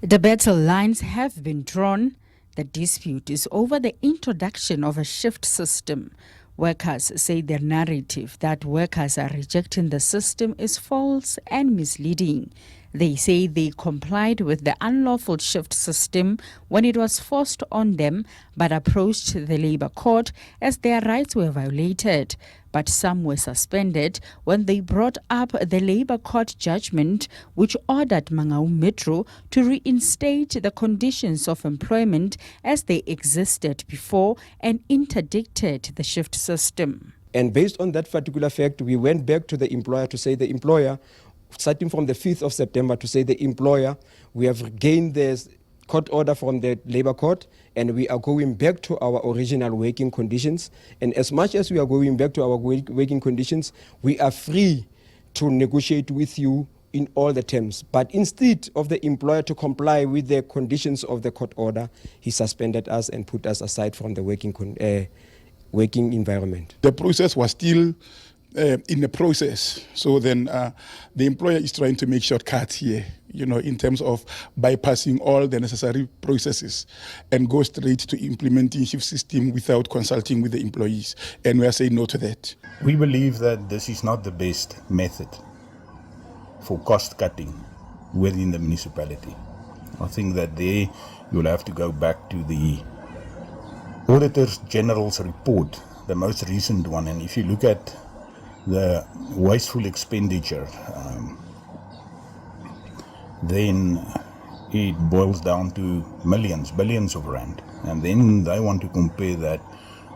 The battle lines have been drawn. The dispute is over the introduction of a shift system. Workers say their narrative that workers are rejecting the system is false and misleading. They say they complied with the unlawful shift system when it was forced on them, but approached the Labour Court as their rights were violated. But some were suspended when they brought up the Labour Court judgment which ordered Mangaung Metro to reinstate the conditions of employment as they existed before and interdicted the shift system. And based on that particular fact, we went back to the employer to say the employer, starting from the 5th of September, to say the employer, we have regained the court order from the Labour Court and we are going back to our original working conditions. And as much as we are going back to our working conditions, we are free to negotiate with you in all the terms. But instead of the employer to comply with the conditions of the court order, he suspended us and put us aside from the working environment. The process was still in the process. So then the employer is trying to make shortcuts here, in terms of bypassing all the necessary processes and go straight to implementing shift system without consulting with the employees. And we are saying no to that. We believe that this is not the best method for cost cutting within the municipality. I think that there you'll have to go back to the Auditor General's report, the most recent one, and if you look at the wasteful expenditure, then it boils down to millions, billions of rand. And then they want to compare that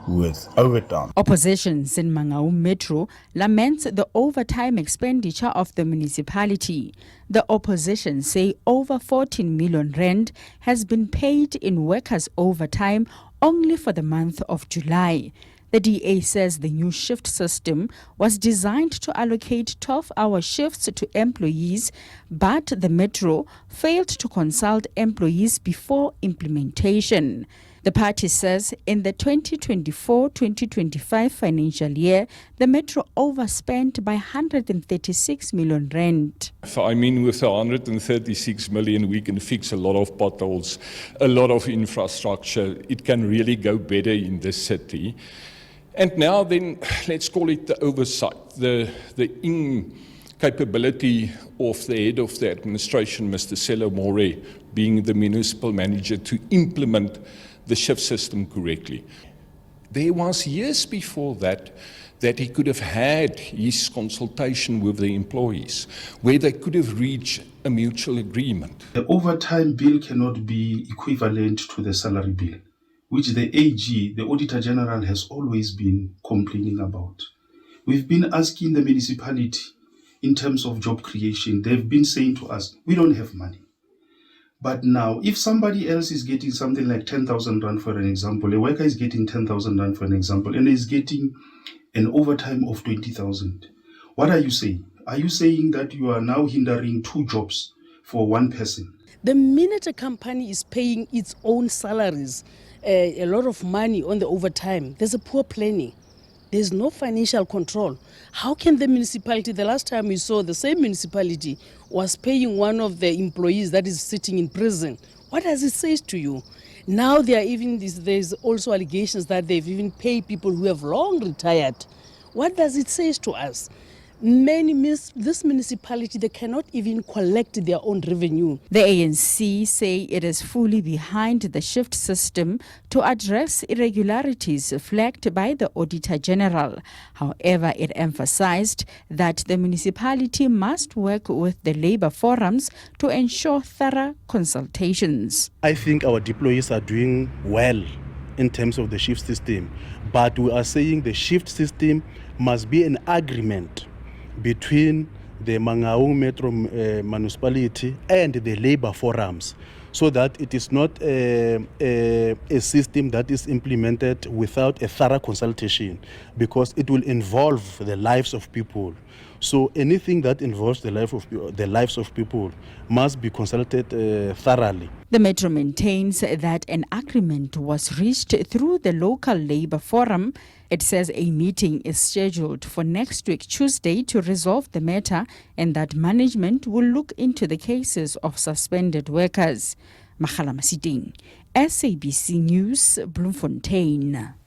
with overtime. Oppositions in Mangaung Metro laments the overtime expenditure of the municipality. The opposition say over 14 million rand has been paid in workers' overtime only for the month of July. The DA says the new shift system was designed to allocate 12-hour shifts to employees, but the Metro failed to consult employees before implementation. The party says in the 2024-2025 financial year, the Metro overspent by 136 million rand. With 136 million, we can fix a lot of potholes, a lot of infrastructure. It can really go better in this city. And now then, let's call it the oversight, the incapability of the head of the administration, Mr. Selo More, being the municipal manager, to implement the shift system correctly. There was years before that he could have had his consultation with the employees, where they could have reached a mutual agreement. The overtime bill cannot be equivalent to the salary bill, which the AG, the Auditor General, has always been complaining about. We've been asking the municipality in terms of job creation. They've been saying to us, we don't have money. But now, if somebody else is getting something like 10,000 rand, for an example, a worker is getting 10,000 rand, for an example, and is getting an overtime of 20,000. What are you saying? Are you saying that you are now hindering 2 jobs for 1 person? The minute a company is paying its own salaries, a lot of money on the overtime, there's a poor planning. There's no financial control. How can the municipality, the last time we saw the same municipality was paying one of the employees that is sitting in prison? What does it say to you? Now there's also allegations that they've even paid people who have long retired. What does it say to us? This municipality, they cannot even collect their own revenue. The ANC say it is fully behind the shift system to address irregularities flagged by the Auditor General. However, it emphasized that the municipality must work with the labor forums to ensure thorough consultations. I think our deployees are doing well in terms of the shift system, but we are saying the shift system must be an agreement between the Mangaung Metro municipality and the labor forums, so that it is not a system that is implemented without a thorough consultation, because it will involve the lives of people. So anything that involves the lives of people must be consulted thoroughly. The Metro maintains that an agreement was reached through the local labor forum. It says a meeting is scheduled for next week, Tuesday, to resolve the matter and that management will look into the cases of suspended workers. Magala Masiting, SABC News, Bloemfontein.